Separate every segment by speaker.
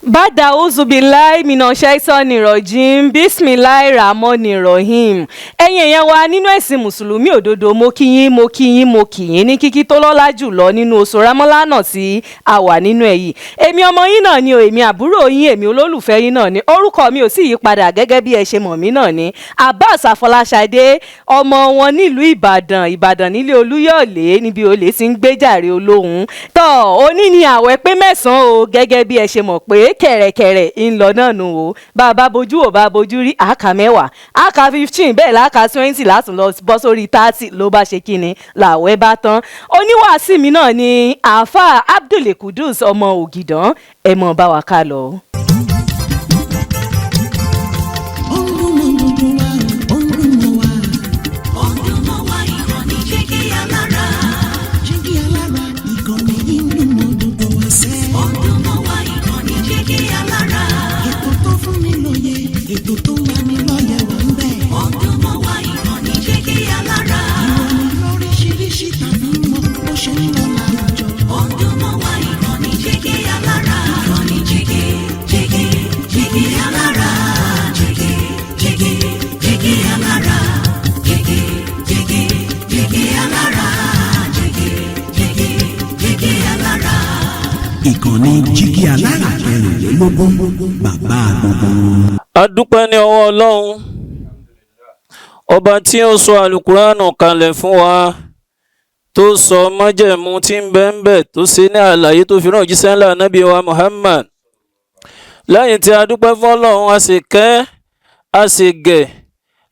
Speaker 1: Bada uzubilai minash-shaytani rojim bismillahir rahmanir rahim. Ẹ̀yin èèyàn wa nínú ẹ̀sìn mùsùlùmí òdodo mo kí yín ní kíkí tó lọ́lá jùlọ nínú oṣù Ramalana tí a wà nínú ẹ̀ yìí. Èmi ọmọ yín náà ni o, èmi àbúrò yín, èmi olólùfẹ́ yín náà ni. Orúkọ mi ò sì yí padà gẹ́gẹ́ bí ẹ ṣe mọ̀ mí náà ni. Abbas Afọláṣadé, ọmọ wọn nílùú Ìbàdàn nílé Olúyọ̀lé níbi olè ti ń gbéjàre olóhùn. Òní ni àwẹ̀ pé 9 o gẹ́gẹ́ bí ẹ ṣe mọ̀ pé kẹ̀rẹ̀kẹ̀rẹ̀ ń lọ náà nù o. Bá a bá bojú ò bá a bojú rí àkà 10, àkà 15 bẹ́ẹ̀ láàkà 20 látún lọ bọ́ sórí 30 ló bá ṣe kíni làwẹ̀ bá tán. Oníwàásí mi náà ni àáfàá Abdul Kudus ọmọ Ògìdán, ẹ mọ̀ bá wa ká lọ.
Speaker 2: Ìkànnì jígí alára kẹrìnlélógún bàbá gbogbo.
Speaker 3: A dúpẹ́ ní ọwọ́ Ọlọ́run ọba tí ó sọ àlùkùránù kalẹ̀ fún wa, tó sọ májẹ̀mú tí ń bẹ ń bẹ, tó ṣe ní àlàyé tó fi rán òjíṣẹ́ ńlá Ànábì wa Muhammad. Lẹ́yìn tí a dúpẹ́ fún Ọlọ́run, a sì kẹ́ a sì gẹ̀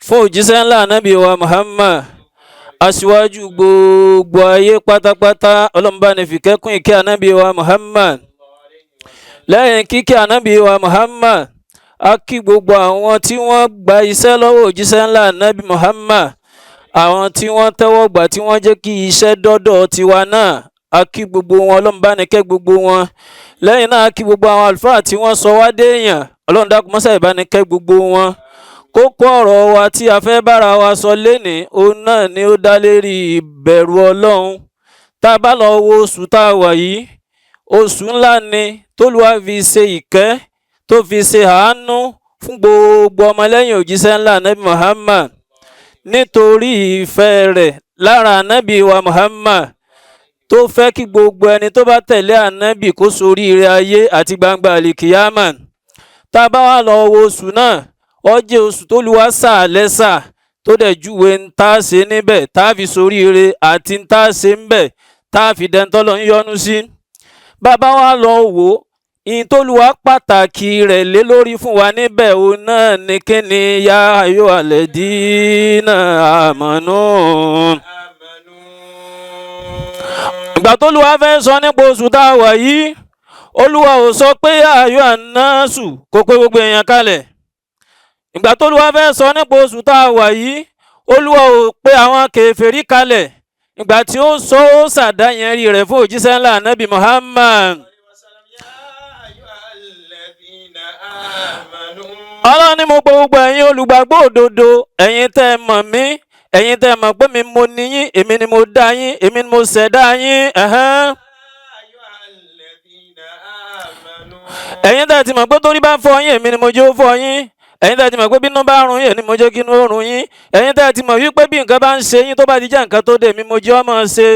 Speaker 3: fún òjíṣẹ́ ńlá Ànábì wa Muhammad, aṣíwájú gbogbo ayé pátápátá. Ọlọ́run bá ní fi kẹ́kún ìkẹ́ Ànábì wa Muhammad. Lẹ́yìn kíkẹ́ Ànábì wa Muhammad, a kí gbogbo àwọn tí wọ́n gba iṣẹ́ lọ́wọ́ òjíṣẹ́ ńlá Ànábì Muhammad, àwọn tí wọ́n tẹ́wọ́ gbà tí wọ́n jẹ́ kí iṣẹ́ dọ́dọ̀ tiwa náà, a kí gbogbo wọn. Ọlọ́run bá ní kẹ́ gbogbo wọn. Lẹ́yìn náà a kí gbogbo àwọn àlùfáà tí wọ́n sọ wá déèyàn. Ọlọ́run dákun mọ́sá ìbá ní kẹ́ gbogbo wọn. Kókó ọ̀rọ̀ wa tí a fẹ́ bára wa sọ lénìí, òun náà ni ó dá lérí ìbẹ̀rù Ọlọ́run. Tá a bá lọ wo oṣù tá a wà yìí, oṣù ńlá ni t'Olúwa fi ṣe ìkẹ́, tó fi ṣe àánú fún gbogbo ọmọlẹ́yìn òjíṣẹ́ ńlá Ànábì Muhammad. Nítorí ìfẹ́ rẹ̀ lára Ànábì wa Muhammad, tó fẹ́ kí gbogbo ẹni tó bá tẹ̀lé Ànábì kó soríire ayé àti gbangba àlìkìyámà. Tá a bá wá lọ wo oṣù náà, ó jẹ́ oṣù t'Olúwa sà lẹ́sà, tó dẹ̀ júwe ń tá a ṣe níbẹ̀ tá a fi soríire àti ń tá a ṣe níbẹ̀ tá a fi dẹ́ntọ́lọ́ ń yọ́nú sí. Bàbá wa lọ wò ó, ìyìn t'Olúwa pàtàkì rẹ̀ lé lórí fún wa níbẹ̀ òun náà ni kíni yá ayọ̀ alladina amanu. Ìgbà t'Olúwa fẹ́ sọ nípa oṣù tá a wà yìí, Olúwa ò sọ pé yá ayọ̀ ànásù kó pé gbogbo èèyàn kalẹ̀. Ìgbà t'Olúwa fẹ́ sọ nípa oṣù tá a wà yìí, Olúwa ò pé àwọn kèfèrí kalẹ̀. Ìgbà tí ó sọ ó ṣàdáyẹnrí rẹ̀ fún òjíṣẹ́ ńlá Ànábì Muhammad. Ọlọ́run ní mo pè gbogbo ẹ̀yin olùgbàgbọ́ òdodo, ẹ̀yin tẹ́ ẹ mọ̀ mí, ẹ̀yin tẹ́ ẹ mọ̀ pé mi mo ní yín, èmi ni mo dá yín, èmi ni mo ṣẹ̀dá yín. Ẹ̀yin tẹ́ ẹ ti mọ̀ pé torí bá fọ́ yín, èmi ni mo jẹ́ ó fọ́ yín. Ẹ̀yin tẹ́ ẹ ti mọ̀ pé bí inú bá run yín, èmi ni mo jẹ́ kí inú ó run yín. Ẹ̀yin tẹ́ ẹ ti mọ̀ wípé bí nǹkan bá ń ṣe yín tó bá ti jẹ́ nǹkan tó dé, èmi mo jẹ́ ó máa ṣe.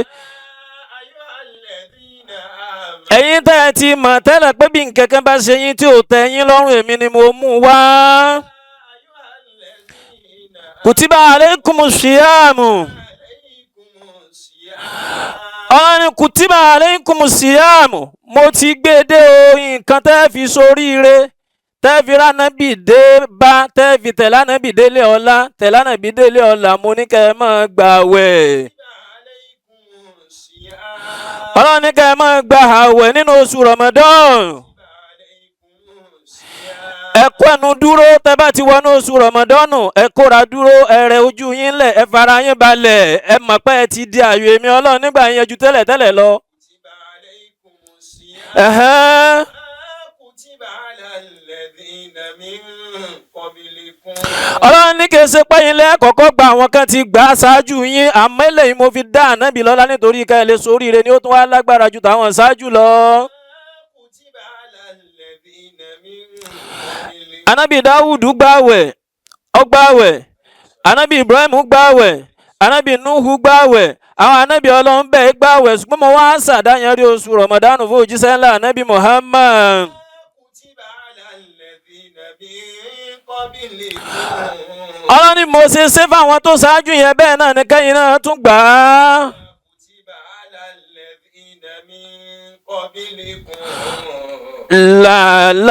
Speaker 3: Ẹ̀yin tẹ́ ẹ ti mọ̀ tẹ́lẹ̀ pé bí nǹkan kan bá ṣe yín tí ò tẹ́ yín lọ́rùn, èmi ni mo mú wá. Kutiba alaykumus siyamu. Ọlọ́run kutiba alaykumus siyamu. Mo ti gbé dé o, nǹkan tẹ́ fi soríire, tẹ́ fi ránàbì dé bá, tẹ́ fi tẹ̀lé Ànábì délé ọlá, tẹ̀lé Ànábì délé ọlá, mo ní kẹ́ ẹ máa gbààwẹ̀. Ọlọ́run ní kẹ́ ẹ máa gba àwẹ̀ nínú oṣù Ramadan. Ẹ kó ẹnu dúró tẹ́ bá ti wọnú oṣù Ramadan, ẹ kóra dúró, ẹ rẹ ojú yín lẹ̀, ẹ fara yín balẹ̀, ẹ mọ̀ pé ẹ ti di ààyò èmi Ọlọ́run nígbà yẹn ju tẹ́lẹ̀ lọ. Ọlọ́run ní kí ẹ ṣe pé ilé kọ́kọ́ gba àwọn kan ti gbà ṣáájú yín, àmọ́ eléyìí mo fi dá Ànábì lọ́lá nítorí ká ẹ lè soríire ni ó tún wá lágbára ju tàwọn ṣáájú lọ. anabi Dawudu gbààwẹ̀ ó gbààwẹ̀, anabi Ibrahim gbààwẹ̀, anabi Nuhu gbààwẹ̀, àwọn anabi Ọlọ́run bẹ́ẹ̀ gbààwẹ̀, ṣùgbọ́n mo wá ṣàdáyanrí oṣù Ramadan fún òjíṣẹ́ ńlá anabi Muhammad. Ọlọ́run ni mo ṣe fáwọn tó ṣáájú yẹn bẹ́ẹ̀ náà ni kẹ́yìn náà tún gbà á.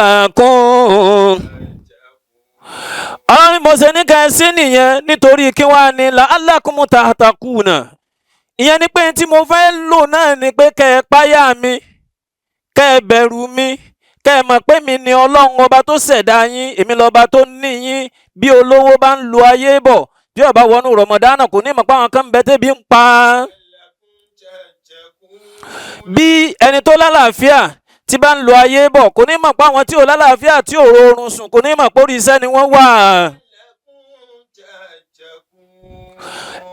Speaker 3: Làlàkùn. Ọlọ́run ni mo ṣe ní ká ẹ sí nìyẹn nítorí kí wàá ní làálàkùn tààtàkùnà. Ìyẹn ni pé tí mo fẹ́ lò náà ni pé kẹ́ ẹ páyà mi, kẹ́ ẹ bẹ̀rù mi, kẹ́ ẹ mọ̀ pé mi ni Ọlọ́run ọba tó ṣẹ̀dá yín, èmi lọ́ba tó ní yín. Bí olówó bá ń lo ayé bọ̀, bí ó bá wọnú Ramadan kò ní mọ̀ pé àwọn kan ń bẹ tẹ́bi ń pa. Bí ẹni tó lálàáfíà tí bá ń lo ayé bọ̀ kò ní mọ̀ pé àwọn tí ò lálàáfíà tí ò rọrùn sùn kò ní mọ̀ pé orí iṣẹ́ ni wọ́n wà.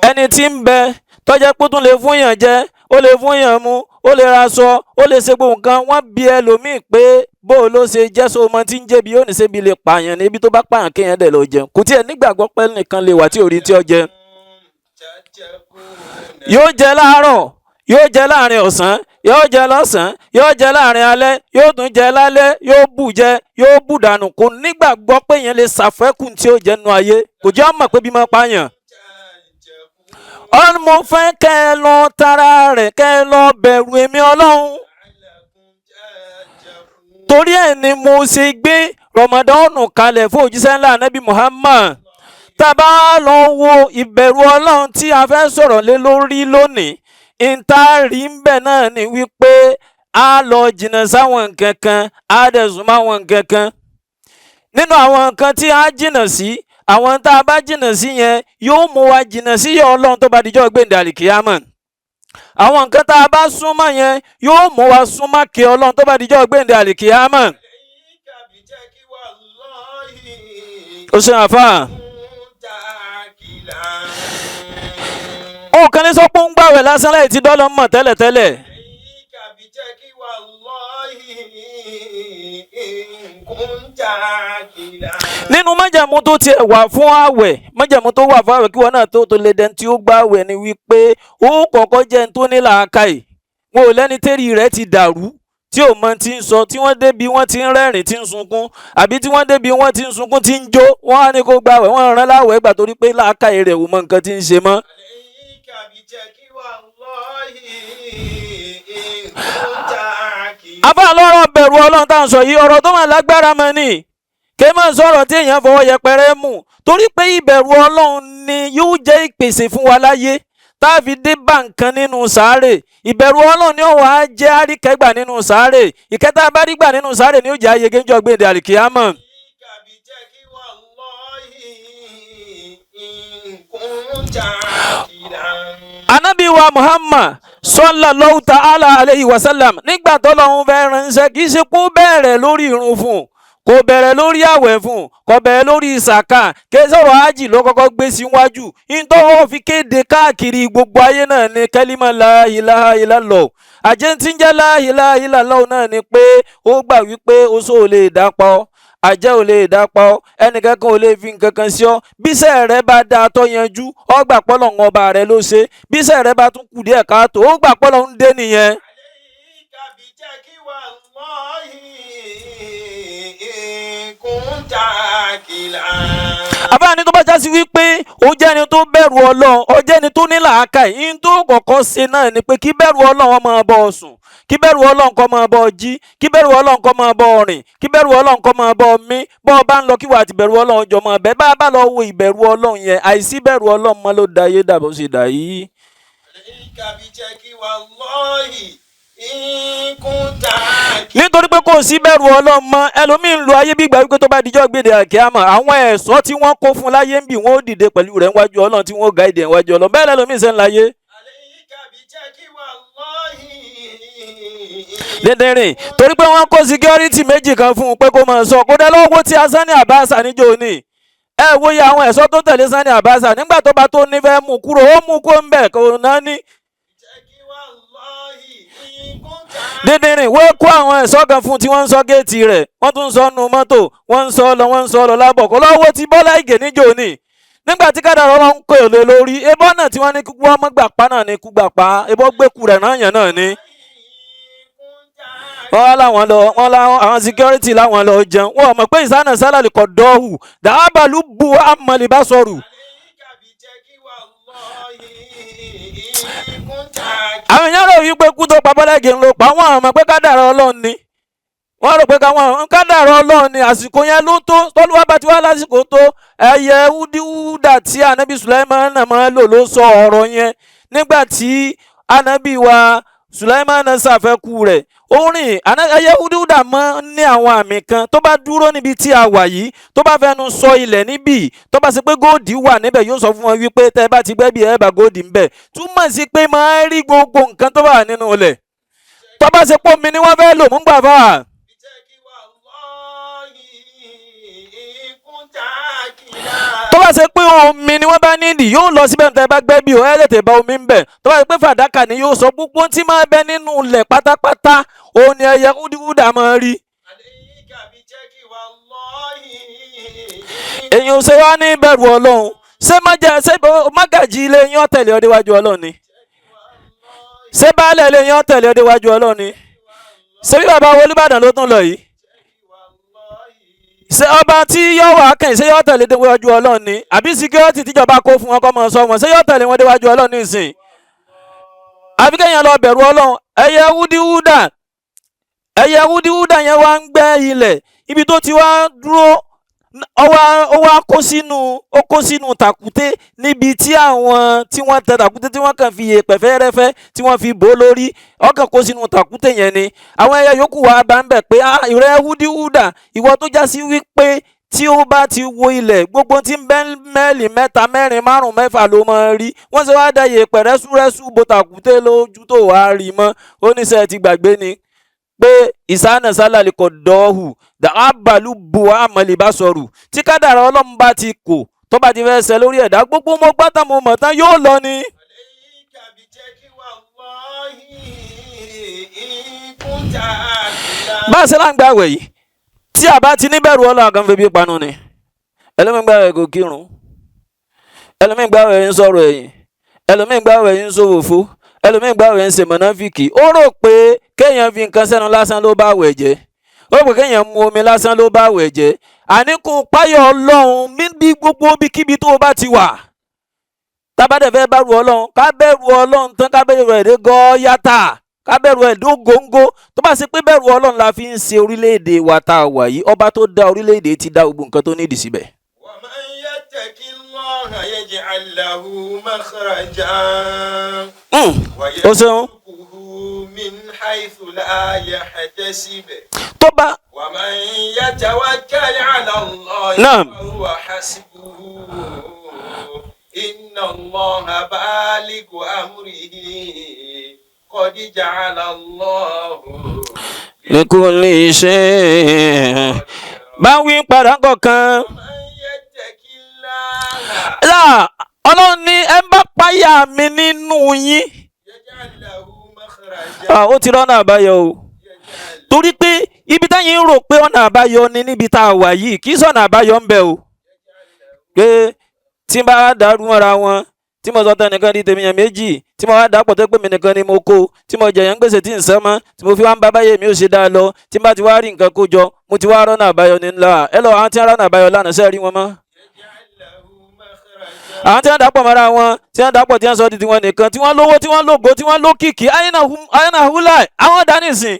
Speaker 3: Ẹni tí ń bẹ tó jẹ́ pé ó tún lè fún yàn jẹ, ó lè fún yàn mu, ó lè raṣọ, ó lè ṣe gbogbo nǹkan. Wọ́n bi ẹlòmíì pé bó ló ṣe jẹ́ so ọmọ tí ń jẹ̀bi yóò ní ṣébi lè pààyàn ní ibi tó bá pààyàn kéèyàn dẹ̀ lọ jẹun. Kò tiẹ̀ nígbàgbọ́ pé nìkan lè wà tí ò rí tí ó jẹ. Yóò jẹ láàárọ̀, yóò jẹ láàrin ọ̀sán, yóò jẹ lọ́sàn-án, yóò jẹ láàrin alẹ́, yóò tún jẹ lálẹ́, yóò bù jẹ, yóò bù dànù. Kò nígbàgbọ́ pé yẹn lè ṣàfẹ́kù tí ó jẹ nínú ayé. Kò jẹ́ ọmọ pé bí máa pààyàn. Ọlọ́run mo fẹ́ kẹ́ ẹ lọ tara rẹ̀, kẹ́ ẹ lọ bẹ̀rù èmi Ọlọ́run. Torí ẹ̀ ni mo ṣe gbé Ramadan kalẹ̀ fún òjíṣẹ́ ńlá Ànábì Muhammad. Tá a bá lọ wo ìbẹ̀rù Ọlọ́run tí a fẹ́ sọ̀rọ̀ lé lórí lónìí, ìtaari ń bẹ̀ náà ni wípé a lọ jìnnà sáwọn nǹkan kan, a dẹ̀ súnmọ́ àwọn nǹkan kan. Nínú àwọn nǹkan tí a jìnnà sí, àwọn tá a bá jìnnà sí yẹn yóò mú wa jìnnà sí ìyà Ọlọ́run tó bá dijọ́ gbèǹdé àlìkìyámà. Àwọn nǹkan tá a bá súnmọ́ yẹn yóò mú wa súnmọ́ kí Ọlọ́run tó bá dijọ́ gbèǹdé àlìkìyámà. Ó ṣe àfà. Ó kàn ní sọ pé ń gbàwẹ̀ lásán láì tí dọ́lọ́ mọ̀ tẹ́lẹ̀tẹ́lẹ̀. Nínú májẹ̀mú tó tiẹ̀ wà fún àwẹ̀, májẹ̀mú tó wà fún àwẹ̀ kí wọ́n náà tó lè dẹni tí ó gbàwẹ̀ ni wípé ó kọ́kọ́ jẹ́ ẹni tó ní làákàyè. Wọn ò lẹ́ni tẹ́rì rẹ̀ ti dàrú, tí ò mọ ti ń sọ, tí wọ́n débi wọ́n ti ń rẹ́rìn tí ń sunkún, àbí tí wọ́n débi wọ́n ti ń sunkún tí ń jó, wọ́n á ní kó gbàwẹ̀, wọ́n rán láwẹ̀ gbà torí pé làákàyè rẹ̀ ò mọ nǹkan tí ń ṣe mọ́. Àbá lọ́rọ̀ bẹ̀rù Ọlọ́run tá à ń sọ yìí, ọ̀rọ̀ tó máa lágbára mọ́ ni. Kì í máa sọ̀rọ̀ tí èèyàn fọwọ́ yẹpẹrẹ mú, torí pé ìbẹ̀rù Ọlọ́run ni yóò jẹ́ ìpèsè fún wa láyé tá a fi dé bá nǹkan nínú sàárè. Ìbẹ̀rù Ọlọ́run ni ó wà á jẹ́ àríkẹ́gbà nínú sàárè. Ìkẹta bá rí gbà nínú sàárè ni ó jẹ́ ayé géńjọ́ gbèǹdé àlìkìyámà. Ànábì wa Muhammad sallallahu ta'ala alayhi wa sallam nígbà tó lọ́hún fẹ́ ránṣẹ́ kì í ṣe kó bẹ̀rẹ̀ lórí irun fún, kò bẹ̀rẹ̀ lórí àwẹ̀ fún, kò bẹ̀rẹ̀ lórí ìsàkà, kì í sọ̀rọ̀ ájì ló kọ́kọ́ gbé síwájú. Ìtọ́wọ́ fi kéde káàkiri gbogbo ayé náà ni kẹ́límà la ilaha illallah. Àjẹ́ tí ń jẹ́ la ilaha illallah náà ni pé ó gbà wípé oṣó ò lè dápọ̀, àjẹ́ ò lè dápọ̀, ẹnìkankan ò lè fi nǹkan kan sí ọ. Bíṣẹ́ rẹ bá dáa tó yanjú, ó gbà pọ́lọ̀ ń ọba rẹ ló ṣe. Bíṣẹ́ rẹ bá tún kù díẹ̀ káàtó, ó gbà pọ́lọ̀ ń dé nìyẹn. Àbá ni tó bá jásí wípé ó jẹ́ ẹni tó bẹ̀rù Ọlọ́run, ó jẹ́ ẹni tó ní làákàyè, ìyẹn tó kọ́kọ́ ṣe náà ni pé kí bẹ̀rù Ọlọ́run máa bọ́ ọ sùn, kí bẹ̀rù Ọlọ́run kó máa bọ́ ọ jí, kí bẹ̀rù Ọlọ́run kó máa bọ́ ọ rìn, kí bẹ̀rù Ọlọ́run kó máa bọ́ ọ mí. Bọ́ ọ bá ń lọ kí wà á ti bẹ̀rù Ọlọ́run jọ mọ́ bẹ́ẹ̀ bá lọ wo ìbẹ̀rù Ọlọ́run yẹn, àìsí bẹ̀rù Ọlọ́run mọ́ ló da ayé dàbọ̀ sí dà yìí. Nítorí pé kò sí bẹ̀rù Ọlọ́run mọ́, ẹlòmíín lu ayé bí ìgbà wípé tó bá dijọ́ gbèdé àkíyàmà, àwọn ẹ̀ṣọ́ tí wọ́n kó fún láyé ń bì wọ́n ó dìde pẹ̀lú rẹ̀ níwájú Ọlọ́run tí wọ́n ó gáìdì níwájú Ọlọ́run. Bẹ́ẹ̀ lẹ́lòmíín ṣe ń láyé. Dẹ́dẹ́rìn torí pé wọ́n kó security méjì kan fún un pé kó máa sọ kó dẹ́ lọ́wọ́ tí a Sani Abasa níjó ní. Ẹ wo iye àwọn ẹ̀ṣọ́ tó tẹ̀lé Sani Abasa nígbà tó bá tó nífẹ̀ẹ́ mú kúrò ó mú kó ń bẹ̀ kó náà ní. dídìrín wọ́n kó àwọn ẹ̀ṣọ́ kan fún tí wọ́n ń sọ géètì rẹ̀ wọ́n tún ń sọ nu mọ́tò wọ́n ń sọ lọ lábọ̀ kó lọ́wọ́ ti Bọ́lá Ìgè níjó ni nígbà tí kádàrá Ọlọ́run kò lè lórí ebọ́ náà tí wọ́n ní kú ọmọ gbà pa náà ní kú gbà pa ebọ́ gbẹ́kú rẹ̀ náà yàn náà ni. wọ́n láwọn lọ wọ́n láwọn àwọn security láwọn lọ jẹun wọ́n mọ̀ pé ìsánà sálàlì kọ̀ dọ́hù dàábàlú bu amọ̀lì bá sọ̀rù. àwọn èèyàn rò wípé kú tó pa Bọ́lá Ìgè ń lò pa wọ́n mọ̀ pé kádàrá Ọlọ́run ni wọ́n rò pé káwọn kádàrá Ọlọ́run ni àsìkò yẹn ló tó tọ́lúwà bá ti wá lásìkò tó ẹyẹ wúdíwúdà tí anabi Sulaiman máa lò ló sọ ọ̀rọ̀ yẹn nígbà tí anabi wa Sulaiman ṣàfẹ́kù rẹ̀ orin ẹyẹ wúdíwúdà máa ń ní àwọn àmì kan tó bá dúró níbi tí a wà yìí tó bá fẹnu sọ ilẹ̀ níbí tó bá ṣe pé góòdì wà níbẹ̀ yóò sọ fún wọn wípé tẹ́ bá ti gbẹ́bí ẹ̀ bá góòdì ńbẹ̀ túmọ̀ sí pé máa rí gbogbo nǹkan tó wà nínú ilẹ̀ tó bá ṣe pé omi ni wọ́n fẹ́ lò mú gbà fà. tó bá ṣe pé omi ni wọ́n bá nídìí yóò lọ síbẹ̀ níta bá gbẹ́ bí o ẹ̀ tètè bá omi ń bẹ̀ tó bá ṣe pé fàdákà ni yóò sọ gbogbo tí máa bẹ nínú ilẹ̀ pátápátá òun ni ẹyẹ wúdíwúdà máa rí. èyàn ṣe wá ní bẹ̀rù Ọlọ́run ṣé mágàjì ilé yín ó tẹ̀lé ọ déwájú Ọlọ́run ni ṣé baálé ilé yín ó tẹ̀lé ọ déwájú Ọlọ́run ni ṣé bí bàbá Olúbàdàn ló tún lọ yìí ṣé ọba tí yóò wá kẹ́yìn ṣé yóò tẹ̀lé déwájú Ọlọ́run ni àbí síkírọ́tì tíjọba kó fún wọn kọ́ mọ̀ sọ wọn ṣé yóò tẹ̀lé wọn déwájú Ọlọ́run nísìn àbí kẹ́yìn lọ bẹ̀rù Ọlọ́run ẹyẹ wúdíwúdà yẹn wá ń gbẹ́ ilẹ̀ ibi tó ti wá dúró ó wá kó sínú tàkúté níbi tí àwọn tí wọ́n tẹ tàkúté tí wọ́n kàn fi yèèpẹ̀ fẹ́rẹ́fẹ́ tí wọ́n fi bò lórí ọkàn kó sínú tàkúté yẹn ni àwọn ẹyẹ yòókù wá bá ń bẹ̀ pé ìrẹ́ wúdíwúdà ìwọ tó já sí wípé tí ó bá ti wo ilẹ̀ gbogbo tí ń bẹ́ mẹ́lì mẹ́ta mẹ́rin márùn mẹ́fà ló máa rí wọ́n ṣe wá dá yèèpẹ̀ rẹ́súrẹ́sú bò tàkúté lójú tó wá rí mọ́ oníṣẹ́ ti gbàgbé ni pé ìsáná sálàlì kò dọ́ọ̀hù dàábàlú bu àmàlì bá sọ̀rù tí kádàrá Ọlọ́run bá ti kò tó bá ti fẹ́ ṣe lórí ẹ̀dá gbogbo mo gbọ́tà mo mọ̀ tán yóò lọ ni. bá a ṣe láǹgbà wẹ̀ yìí tí a bá ti níbẹ̀rù Ọlọ́run kan fi bí panu ni ẹlòmígbà rẹ̀ kò kírun ẹlòmígbà rẹ̀ ń sọ̀rọ̀ ẹ̀yìn ẹlòmígbà rẹ̀ ń sọ̀rọ̀ fó ẹlòmígbà rẹ̀ ń ṣe mọ̀nàfíkì ó rò pé kéèyàn fi nǹkan sẹ́nu lásán ló bá wẹ̀ jẹ́ ó rò pé kéèyàn mu omi lásán ló bá wẹ̀ jẹ́ àníkù páyọ̀ Ọlọ́run níbi gbogbo bíkíbi tó o bá ti wà tábàdẹ̀ fẹ́ bẹ̀rù Ọlọ́run ká bẹ̀rù Ọlọ́run tán ká bẹ̀rù ẹ̀ dé gọ́ yàtà ká bẹ̀rù ẹ̀ dó góńgó tó bá ṣe pé bẹ̀rù Ọlọ́run la fi ń ṣe orílẹ̀-èdè wa tá a wà yìí ọba tó dá orílẹ̀-èdè ti dá gbogbo nǹkan tó nídìí síbẹ̀.
Speaker 4: يجعل له مخرجا ويرزقه من حيث لا يحتسب ومن يتوكل على الله فهو حسبه إن الله بالغ أمره قد جعل الله
Speaker 3: لكل شيء báwí padà kọ̀ọ̀kan. Ọlọ́run ní ẹ bá páyà mi nínú yín ó ti rọ́nà àbáyọ o torí pé ibi táyìn ń rò pé ọ̀nà àbáyọ ni níbi tá a wà yìí kì í sọ̀nà àbáyọ ń bẹ o pé tí n bá dàrú mọ́ra wọn tí mo sọ tẹnìkan di tèmíyàn méjì tí mo wá dàpọ̀ tó pé mi nìkan ni mo kó tí mo jẹ̀yàn gbèsè tí n sẹ́ mọ́ tí mo fi wá ń bá báyé mi ò ṣe dáa lọ tí n bá ti wá rí nǹkan kó jọ mo ti wá rọ́nà àbáyọ ní ńlá ẹ lọ àwọn tí wọ́n rọ́nà àbáyọ lánàá sẹ́ẹ̀rí wọn mọ́. àwọn tí wọ́n dàpọ̀ mọ́ra wọn tí wọ́n dàpọ̀ tí wọ́n sọ di tiwọn nìkan tí wọ́n lówó tí wọ́n lógo tí wọ́n lókìkí ayéna húlà àwọn dání sìn.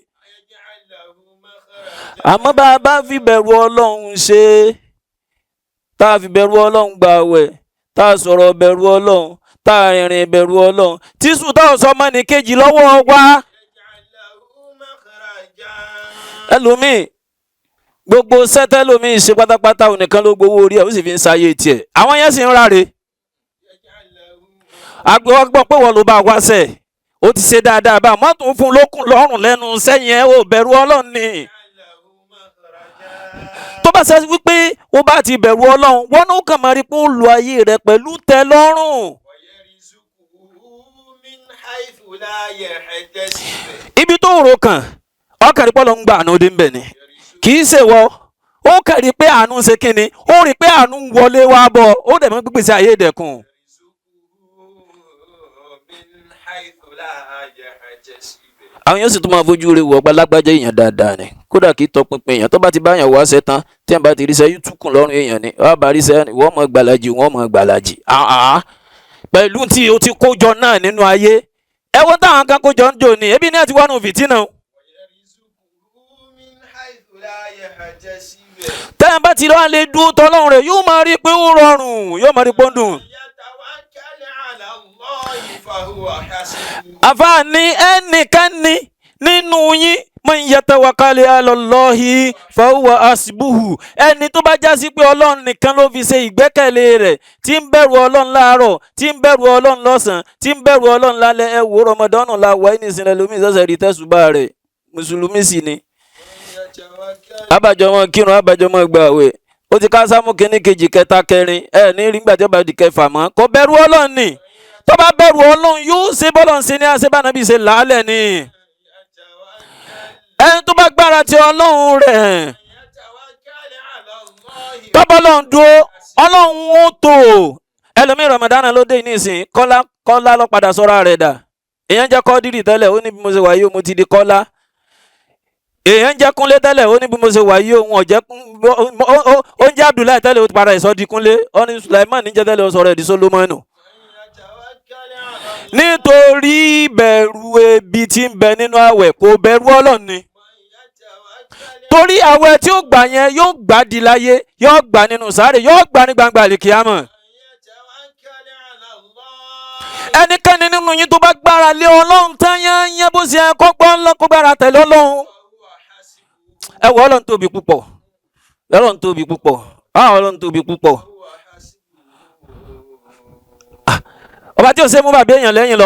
Speaker 3: àmọ́ bá a bá fi bẹ̀rù Ọlọ́run ṣe tá a fi bẹ̀rù Ọlọ́run gbààwẹ̀ tá a sọ̀rọ̀ bẹ̀rù Ọlọ́run tá a rìnrìn bẹ̀rù Ọlọ́run tí sùtọ́ sọ ọmọ nìkejì lọ́wọ́ wa. ẹlòmíì gbogbo sẹ́tẹ́lòmíì ṣe pátápátá onìkan ló gbowó orí ẹ̀ ó sì fi ń sáyé tiẹ̀ àwọn yẹn sì ń ráre. agbọ́ pé wọ́n ló bá wá sẹ̀ ó ti ṣe dáadáa bá mọ́tò fún lókùn lọ́rùn lẹ́nu sẹ́yìn ẹ̀ ó bẹ̀rù Ọlọ́run ni. tó bá ṣe wípé ó bá ti bẹ̀rù Ọlọ́run wọ́n náà kàn máa rí pé ó lu ayé rẹ̀ pẹ̀lú tẹ́ lọ́rùn.
Speaker 4: لا يحتسب.
Speaker 3: ibi tó rò kàn ọkàn rí pé Ọlọ́run gba àánú dé ń bẹ̀ ni kì í ṣe wọ ó kàn rí pé àánú ṣe kínni ó rí pé àánú wọlé wá bọ̀ ó dẹ̀ mọ́ gbígbèsè ayé ìdẹ̀kùn.
Speaker 4: من حيث لا يحتسب.
Speaker 3: àwọn yóò sì tún máa fojú rẹ̀ wọ ọgbà lágbájá èèyàn dáadáa ni kódà kì í tọpinpin èèyàn tó bá ti bá èèyàn wá ṣe tán tí ẹ̀ bá ti ríṣẹ́ yútùkùn lọ́rùn èèyàn ni wọ́n bá ríṣẹ́ wọ́n mọ̀ gbàlàjì wọ́n mọ̀ gbàlàjì pẹ̀lú tí o ti kójọ náà nínú ayé ẹ wọ́n táwọn kan kójọ ń jò ní ebi ní ẹ ti wá nù fìtínà.
Speaker 4: من حيث لا يحتسب.
Speaker 3: tẹ́yìn bá ti lọ́wọ́ lè dúró tọ́lọ́run rẹ̀ yóò máa rí pé ó rọrùn yóò máa rí pé ó dùn.
Speaker 4: يتوكل على الله فهو حسبه.
Speaker 3: àfààní ẹnìkanni nínú yín man yatawakkal ala Allahi fahuwa hasbuhu ẹni tó bá jásí pé Ọlọ́run nìkan ló fi ṣe ìgbẹ́kẹ̀lé rẹ̀ tí ń bẹ̀rù Ọlọ́run láàárọ̀ tí ń bẹ̀rù Ọlọ́run lọ́sàn-án tí ń bẹ̀rù Ọlọ́run lálẹ́ ẹ wo Ramadan la wà ní ìsinmi lómi ìsọ̀sẹ̀ rí tẹ̀sùbà rẹ̀ mùsùlùmí sì ni abájọ wọn kírun abájọ wọn gbààwẹ̀ ó ti ká sámú kínní kejì kẹta kẹrin ẹ ní rí gbàjọ́ bá di kẹfà mọ́ kò bẹ̀rù Ọlọ́run ni tó bá bẹ̀rù Ọlọ́run yóò ṣe bọ́lọ̀ ṣe ní àṣebánabí ṣe làálẹ̀ ni ẹni tó bá gbára ti Ọlọ́run rẹ̀ tọ́bọ̀ Ọlọ́run dúró Ọlọ́run ó tó ẹlòmíì Ramadan ló dé nísìn kọ́lá ló padà sọ́ra rẹ̀ dà èèyàn jẹ́ Kọ́dírì tẹ́lẹ̀ ó ní bí mo ṣe wà yìí mo ti di Kọ́lá èèyàn jẹ́ Kúnlé tẹ́lẹ̀ ó ní bí mo ṣe wà yìí òun ọ̀jẹ́ ó ń jẹ́ Abdullahi tẹ́lẹ̀ ó ti padà ìsọ́ di Kúnlé ó ní Sulaiman níjẹ́ tẹ́lẹ̀ ó sọ̀rọ̀ ẹ̀ di Solomonu nítorí bẹ̀rù ebi tí ń bẹ nínú àwẹ̀ kò bẹ̀rù Ọlọ́run ni torí àwẹ̀ tí ó gbà yẹn yóò gbà di láyé yóò gbà nínú sáré yóò gbà ní gbangba àlìkìyámọ̀ ẹnikẹ́ni nínú yín tó bá gbára lé Ọlọ́run tán yẹn bó ṣe ẹ kọ́gbọ́n kó gbára tẹ̀lé Ọlọ́run ẹ wọ Ọlọ́run tóbi púpọ̀ Ọlọ́run tóbi púpọ̀ Ọlọ́run tóbi púpọ̀ ọba tí ò ṣe mú bàbá èèyàn lẹ́yìn lọ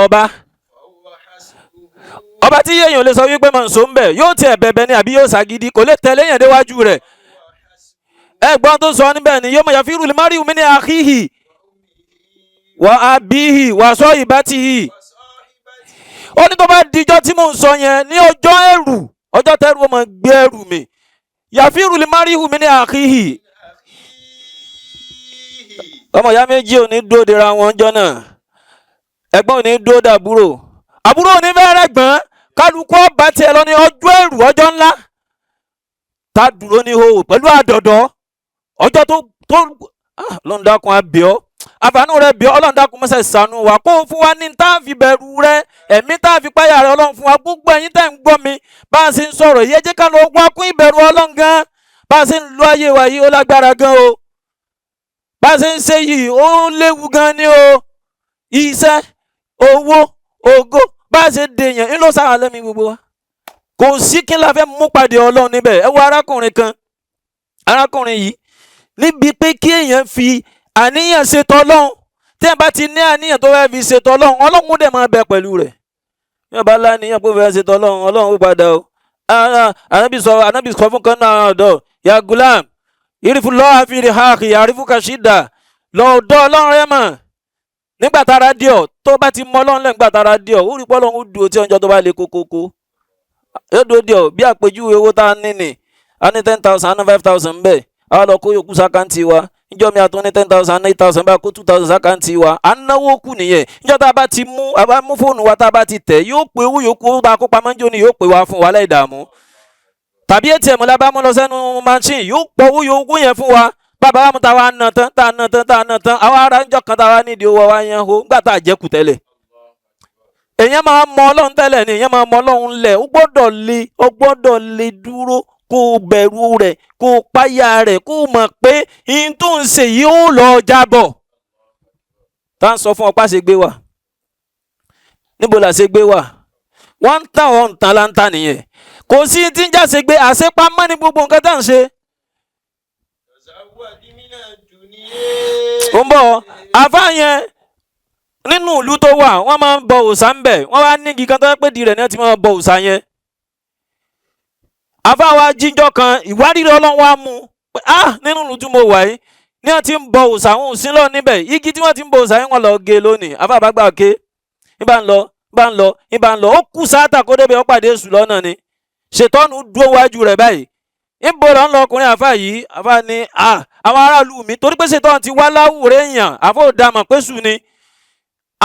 Speaker 3: ọba tí èèyàn lè sọ wípé mọ̀ nsọ ń bẹ̀ yóò tiẹ̀ bẹ̀bẹ̀ ni àbí yóò ṣàgídí kò lè tẹ̀lé èèyàn déwájú rẹ̀ ẹ̀gbọ́n tó sọ níbẹ̀ ni yóò mọ̀ yafiru limari min akhihi wa abihi wa sahibatihi ó ní tó bá dijọ́ tí mò ń sọ yẹn ní ọjọ́ ẹ̀rù ọjọ́ tẹ́rù ó máa gbé ẹ̀rù mi yafiru limari min akhihi ọmọ ìyá méjì ò ní dúró dera wọn jọ náà ẹ̀gbọ́n ò ní dúró dàbúrò àbúrò ò ní fẹ́rẹ̀ gbọ́n kálukú ọba tiẹ̀ lọ ní ọjọ́ ẹ̀rù ọjọ́ ńlá tá a dúró ní ihò pẹ̀lú àdọ̀dọ̀ ọjọ́ tó Ọlọ́run dákun abíọ́ àfààní rẹ̀ bíọ́ Ọlọ́run dákun mọ́sẹ̀ ṣàánú wa kó fún wa ní tá a fi bẹ̀rù rẹ̀ ẹ̀mí tá a fi páyà rẹ̀ Ọlọ́run fún wa gbogbo ẹ̀yin tẹ̀ ń gbọ́ mi bá a ṣe ń sọ̀rọ̀ yìí ẹ jẹ́ ká lọ wá kún ìbẹ̀rù Ọlọ́run gan bá a ṣe ń lo ayé wa yìí ó lágbára gan o bá a ṣe ń ṣe yìí ó léwu gan ni o iṣẹ́ owó ògo bá a ṣe dèèyàn ńlọ sára lẹ́mí gbogbo wa kò sí kí n la fẹ́ mú pàdé Ọlọ́run níbẹ̀ ẹ wo arákùnrin yìí níbi pé kí èèyàn fi àníyàn ṣètò Ọlọ́run tí ẹ bá ti ní àníyàn tó fẹ́ fi ṣètò Ọlọ́run Ọlọ́run dẹ̀ máa bẹ pẹ̀lú rẹ̀ bí wọ́n bá láníyàn pé ó fẹ́ ṣètò Ọlọ́run ó padà o ànábì sọ fún kan náà ọ̀dọ́ ya gulam ìrìfù lọ́wọ́ àfihàn hàkì àrífù kàṣídà lọ́ọ̀dọ́ Ọlọ́run rẹ̀ mọ̀ nígbà tára dí ọ tó bá ti mọ Ọlọ́run lẹ́yìn nígbà tára dí ọ ó rí pé Ọlọ́run ó dúró tí ọjọ́ tó bá le kókókó yóò dúró dí ọ bí àpèjúwe owó tá a ní ni a ní 10,000 a ní 5,000 ń bẹ̀ a lọ kó yòókù sákàǹtì wa níjọ́ mi àtún ní 10,000 8,000 bá kó 2,000 sákàǹtì wa à ń náwó kù nìyẹn níjọ́ tá a bá ti mú fóònù wa tá a bá ti tẹ̀ yóò pé owó yòókù tá a kó pamọ́ níjọ́ ni yóò pé wa fún wa láì dààmú tàbí ATM la bá mú lọ sẹ́nu machine yóò pọ̀ owó yòókù yẹn fún wa bàbá wa mú ta wa nà tán tá nà tán àwọn ará ń jọ kan tá wa nídìí owó wa yẹn ho nígbà tá a jẹ́kù tẹ́lẹ̀ èèyàn máa mọ Ọlọ́run tẹ́lẹ̀ ni èèyàn máa mọ Ọlọ́run lẹ̀ ó gbọ́dọ̀ lè dúró kó bẹ̀rù rẹ̀ kó páyà rẹ̀ kó mọ̀ pé ihun tó ń ṣe yìí ó lọ jábọ̀ tá ń sọ fún ọpá ṣe gbé wà níbo la ṣe gbé wà wọ́n ń tàn wọ́n ń tàn láńtà nìyẹn kò sí tí ń jáse gbé àṣepamọ́ ní gbogbo nǹkan tá à ń ṣe. ó ń bọ̀ àfáà yẹn nínú ìlú tó wà wọ́n máa ń bọ òòṣà ń bẹ̀ wọ́n wá ní igi kan tó pé di rẹ̀ ní wọ́n ti máa bọ òòṣà yẹn. àfáà wa jíjọ́ kan ìwárìrì Ọlọ́run wa mú nínú ìlú tí mo wà yìí ní wọ́n ti ń bọ òòṣà àwọn òsín lọ níbẹ̀ igi tí wọ́n ti ń bọ òòṣà yẹn wọ́n lọ gé lónìí àfáà bá gbà ké nígbà ń lọ ìbá ń lọ ó kù sáátà kó débi ó pàdé èṣù lọ́nà ni ṣètọ́nù dúró wájú rẹ̀ báyìí níbo lọ ń lọ ọkùnrin àfa yìí àfa ni àwọn aráàlú mi torí pé ṣètọ́nù ti wá láwùrẹ́ èèyàn àfọ òdàmọ̀ pẹ́sù ni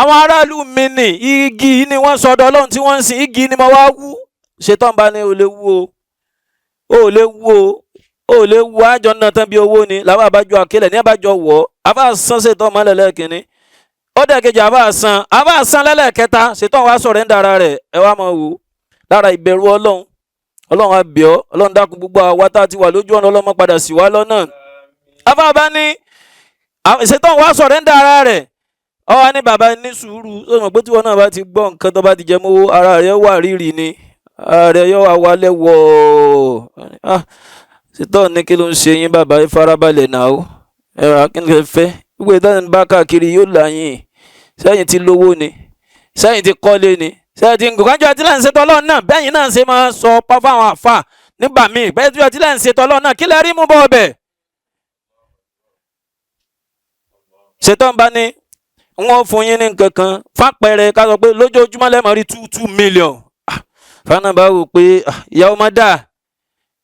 Speaker 3: àwọn aráàlú mi ní igi ni wọ́n sọdọ̀ ọlọ́run tí wọ́n ń sìn igi ni mo wá wú ṣètọ́nù bá ní ò lè wú ó lè wú àjọ náà tán bí owó ni làwọn àbájọ àkélẹ̀ ní àbájọ wọ̀ àfa san ṣètọ́nù mọ́lẹ̀ lẹ́ẹ̀kínní ó dẹ̀ kejì àfa san lẹ́lẹ́kẹta ṣètọ́nù wá sọ̀rọ̀ ń dára rẹ̀ ẹ wá mọ̀ wò lára ìbẹ̀rù ọlọ́run àbíọ́ ọlọ́run dákun gbogbo àwa tá a ti wà lójú ọ̀nà ọlọ́mọ padà sí wa lọ́nà afábá ní ṣètọ́nù wá sọ̀rọ̀ ń dára rẹ̀ ọ wá ní bàbá ní sùúrù ó mọ̀ pé tí wọn náà bá ti gbọ́ nǹkan tó bá ti jẹ mọ́ ara rẹ̀ wà rírì ni ara rẹ̀ yóò wá wálẹ̀ wọ̀ ṣètọ́nù ní kí ló ń ṣe yín bàbá farabalẹ̀ náà ó ẹ̀rọ akínlẹ̀ fẹ́ gbogbo ìdáhùn bá káàkiri yóò láyìn sẹ́yìn ti lówó ni sẹ́yìn ti kọ́lé ni sẹ́yìn ti ń gòkè kájọ́ àti láǹṣẹ́ tọ́lọ́ náà bẹ́yìn náà ṣe máa sọ pa fáwọn àfà nígbà míì bẹ́ẹ̀ tí àti láǹṣẹ́ tọ́lọ́ náà kí lẹ rí mú bọ́ ọbẹ̀. ṣètọ́n bá ní wọ́n fún yín ní nǹkan kan fápẹ̀rẹ̀ ká sọ pé lójoojúmọ́ lẹ́mọ̀ rí 2 million fana bá wò pé ìyàwó máa dà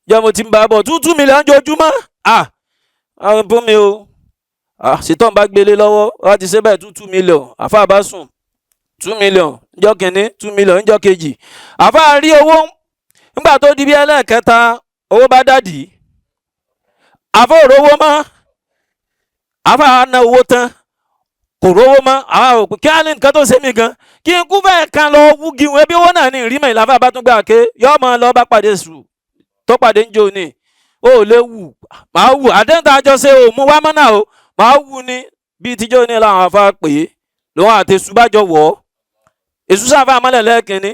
Speaker 3: ìyá mo ti ń bá a bọ̀ 2 million jojúmọ́ àwọn fún mi o ṣètọ́n bá gbélé lọ́wọ́ wá ti ṣe bẹ́ẹ̀ 2 million àfà bá sùn 2 million njọ́ kìíní 2 million njọ́ kejì àfa rí owó nígbà tó di bí ẹlẹ́ẹ̀kẹta owó bá dàdí àfa ò rówó mọ́ àfa ná owó tán kò rówó mọ́ àwa ò pé kí á ní nǹkan tó ṣe mí gan kí n kú fẹ́ẹ̀ kan lọ wúgi wọn ẹbí owó náà ní ìrímọ̀ ìlànà bá tún gbà ké yọ ọmọ lọ bá pàdé sùn tó pàdé ń jò ní ó lè wù máa wù àdéhùn àjọṣe ò mú wá mọ́ náà o máa wù ní bíi tíjọ́ ní làwọn afa pè é lòun àti ṣùbájọ wọ̀ ọ́ èṣù sáfà amálẹ̀ lẹ́ẹ̀kínní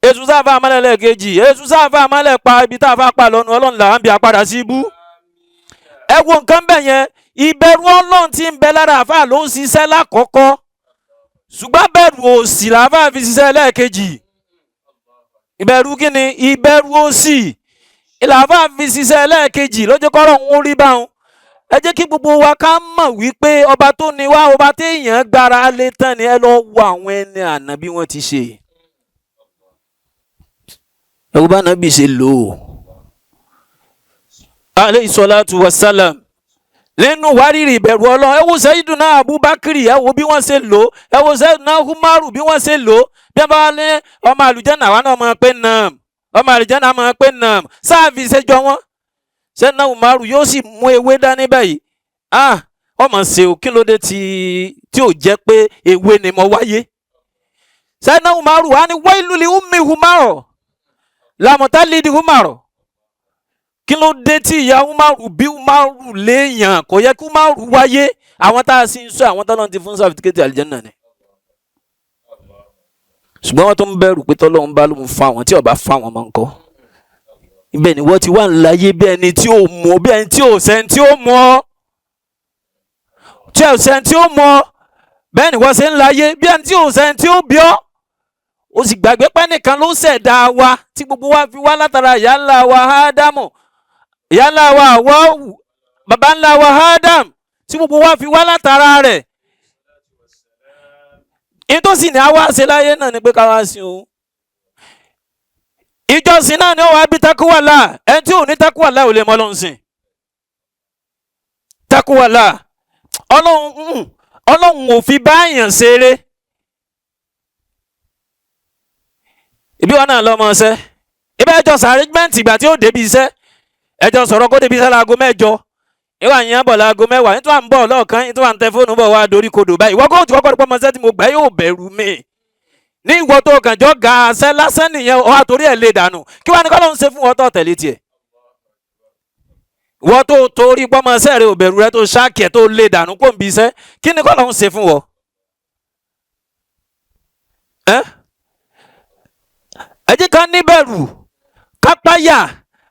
Speaker 3: èṣù sáfà amálẹ̀ lẹ́ẹ̀kejì èṣù sáfà amálẹ̀ pa ibi tá a fà pa lọ́nu ọlọ́run là ń bí apádà sí ibú. ẹ wo nǹkan bẹ̀ yẹn ìbẹ̀rù ọlọ́run tí ń bẹ lára àfà ló ń ṣiṣẹ́ lákọ̀ọ́kọ́ ṣùgbọ́n bẹ̀rù òṣì làfà fi ṣiṣẹ́ lẹ́ẹ̀kejì ìbẹ̀rù kíni ìbẹ̀rù òṣì làfà fi ṣiṣẹ́ lẹ́ẹ̀kejì lójú kọ́rọ̀ ń rí báwọn ẹ jẹ́ kí gbogbo wa ká mọ̀ wípé ọba tó ní wá ọba téèyàn gbára lé tán ni ẹ lọ wo àwọn ẹni àná bí wọ́n ti ṣe ẹ wo bá nàbì ṣe lò ó alayhi salatu wassalam nínú wárìrì ìbẹ̀rù ọlọ́run ẹ wo Sayyiduna Abubakar ẹ wo bí wọ́n ṣe lò ó ẹ wo Sayyiduna Umaru bí wọ́n ṣe lò ó bí wọ́n bá wá lé ọmọ àlùjànnà wa náà mọ̀ pé nam ọmọ àlùjànnà mọ̀ pé nam sáàfì ṣèjọ wọn Sayyiduna Umaru yóò sì mú ewé dání báyìí ọmọ ṣe ò kí ló dé tí ò jẹ́ pé ewé ni mo wáyé Sayyiduna Umaru wá ní wailul li ummi Umaru lamọ̀tálídìí Umaru kí ló dé tí ìyá Umaru bí Umaru léèyàn kò yẹ kí Umaru wáyé àwọn tá a sì ń sọ àwọn tọ́lọ́run ti fún sàfitikẹ́tì àlìjẹ́nà ni ṣùgbọ́n wọ́n tó ń bẹ̀rù pé tọ́lọ́run bá lóun fa àwọn tí ó bá fa àwọn máa ń kọ́ ibẹ̀ ni wọ́n ti wà láyé bí ẹni tí ò mọ̀ bí ẹni tí ò sẹ́ni tí ó mọ̀ tí ò sẹ́ni tí ó mọ̀ bẹ́ẹ̀ ni wọ́n ṣe ń láyé bí ẹni tí ò sẹ́ni tí ó bí ọ́ ó sì gbàgbé pé nìkan ló ṣẹ̀dá wa tí gbogbo wa fi wá látara ìyá ńlá wa Ádámù ìyá ńlá wa Háwà bàbá ńlá wa Ádámù tí gbogbo wa fi wá látara rẹ̀ ìtòsí ni a wá ṣe láyé náà ni pé ká wá sí o ìjọsìn náà ni ó wá bí takuwàlá ẹni tí ò ní takuwàlá ò lè mọ Ọlọ́run sìn takuwàlá Ọlọ́run ò fi báyàn ṣeré ibi wọn náà lọmọ ṣẹ ibi ẹjọ sàrẹjìmẹǹtì ìgbà tí ó débi iṣẹ́ ẹjọ sọ̀rọ̀ kó débi iṣẹ́ láago 8 ìwà yẹn bọ̀ láago 10 nítorí à ń bọ̀ lọ́ọ̀kan nítorí à ń tẹ fóònù bọ̀ wá dorí kodò báyìí ìwọ kó tí kọ́kọ́ pọ́ mọ́ṣẹ́ tí mo gbà yóò bẹ̀rù mi ní ìwọ tó kàn jọ ga aṣẹ lásán nìyẹn ọ àtòrí ẹ̀ lè dànù kí wàá ní kọ́ ló ń ṣe fún wọn tó tẹ̀lé tiẹ̀ ìwọ tó torí pọ́ mọ́ṣẹ́ rẹ ò bẹ̀rù rẹ tó ṣáàkì ẹ̀ tó lè dànù kó ń bi iṣẹ́ kí ni kọ́ ló ń ṣe fún wọn. ẹ jẹ́ ká níbẹ̀rù ká páyà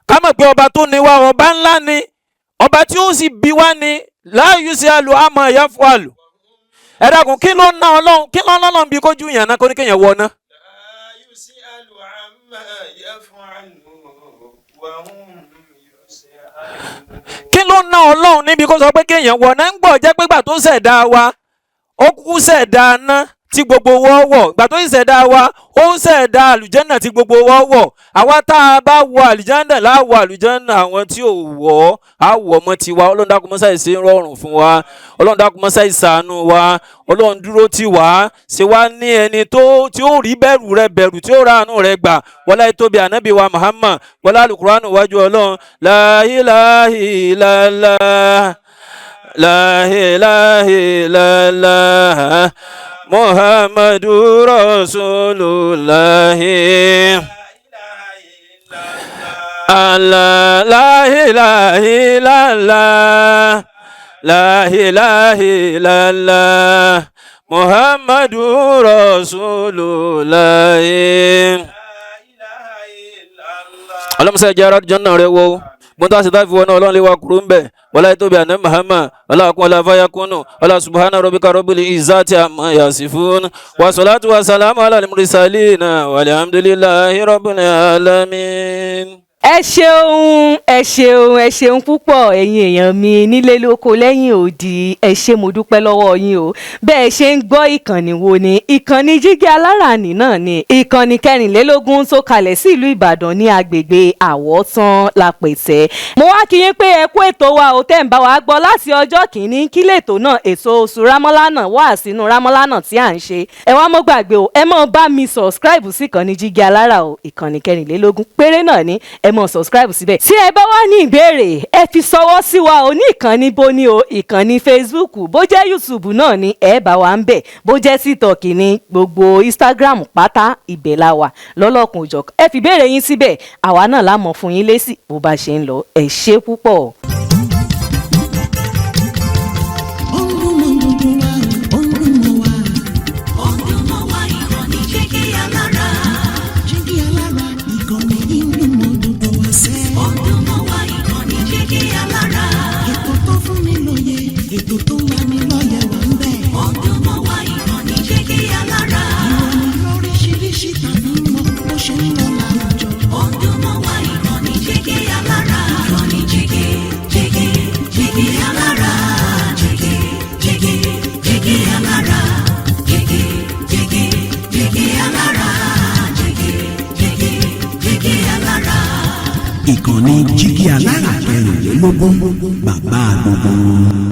Speaker 3: ká mọ̀ pé ọba tó ní wa ọba ńlá ni ọba tí ó sì bí wá ni la yusalu amma yaf'alu ẹ dákun kí ló ná Ọlọ́run kí ló ná Ọlọ́run bí kójú yàn náà kó ní kéèyàn wọ ná. kí ló ná Ọlọ́run níbi kó sọ pé kéèyàn wọ ná ń gbọ́ jẹ́ pé gbà tó ṣẹ̀dá wa ó kúkú ṣẹ̀dá ná tí gbogbo wọ́ wọ̀ ìgbà tó ṣẹ̀dá wa ó ń ṣẹ̀dá àlùjànnà tí gbogbo wọ́ wọ̀ àwa tá a bá wọ àlùjànnà láwọ̀ àlùjànnà àwọn tí ò wọ̀ á wọ̀ mọ́ tiwa ọlọ́run dákun mọ́ ṣàì ṣe rọrùn fún wa ọlọ́run dákun mọ́ ṣàì ṣàánú wa ọlọ́run dúró tì wá ṣe wá ní ẹni tí ó rí bẹ̀rù rẹ bẹ̀rù tí ó ra àánú rẹ gbà wọlá ìtóbi ànábì wa Muhammad wọlá àlùkùránù wájú ọlọ́run la ilaha illallah la ilaha illallah Muhammadu Rasulullah Allah la ilaha illallah la ilaha illallah Muhammadu Rasulullah Allahumma jara janna rẹ wo gbọ́ntà sí táfi wọn náà ọlọ́run lè wa kúrò ń bẹ̀ wọlá ìtóbi àná Muhammad wọlá àkún wọlá fáyakúnnù wọlá subhana rabbika rabbil izzati amma yasifun wa salatu wa salamu ala al-mursalina walhamdulillahi rabbil alamin.
Speaker 1: ẹ ṣeun ẹ ṣeun ẹ ṣeun púpọ̀ ẹ̀yin èèyàn mi nílé lóko lẹ́yìn odi ẹ ṣé mo dúpẹ́ lọ́wọ́ yín o bẹ́ẹ̀ ṣe ń gbọ́ ìkànnì wo ni ìkànnì Jígí Alárànì náà ni ìkànnì 24 tó kalẹ̀ sí ìlú Ìbàdàn ní agbègbè Àwọ̀tán Lápẹ̀tẹ̀. mo wá kí yín pé ẹ kú ètò wa ò tẹ́ ń bá wa gbọ́ láti ọjọ́ kìíní kí lètò náà èso oṣù Rámọ́lánà wà sínú Rámọ́lánà tí à ń ṣe ẹ wá mọ́ gbàgbé o ẹ mọ́ bá mi subscribe sí ìkànnì Jígí Alárà o ìkànnì 24 péré náà ni ẹ mọ̀ subscribe síbẹ̀. tí ẹ bá wá ní ìbéèrè ẹ fi ṣọwọ́ sí wa ò ní ìkànnì bó ní o ìkànnì Facebook bó jẹ́ YouTube náà ni ẹ bá wa ń bẹ̀ bó jẹ́ TikTok ní gbogbo Instagram pátá ibẹ̀ la wà lọ́lọ́kùn òjọ̀kan ẹ fi béèrè yín síbẹ̀ àwa náà la mọ̀ fún yín lésì bó bá ṣe ń lọ ẹ ṣé púpọ̀.
Speaker 2: ètò tó wà ní lọ́yẹ̀ wà ń bẹ̀.
Speaker 5: ọdún mọ́ wá ìkànnì Jígí Alára.
Speaker 2: ìròyìn lóríṣiríṣi tàbí mọ bó ṣe ń lọ láwùjọ.
Speaker 5: ọdún mọ́ wá ìkànnì Jígí Alára. ìkànnì Jígí Jígí Jígí Alára. Jígí Jígí Jígí Alára. Jígí Jígí Jígí Alára. Jígí Jígí Jígí Alára.
Speaker 2: ìkànnì Jígí Alára 24 bàbá gbogbo.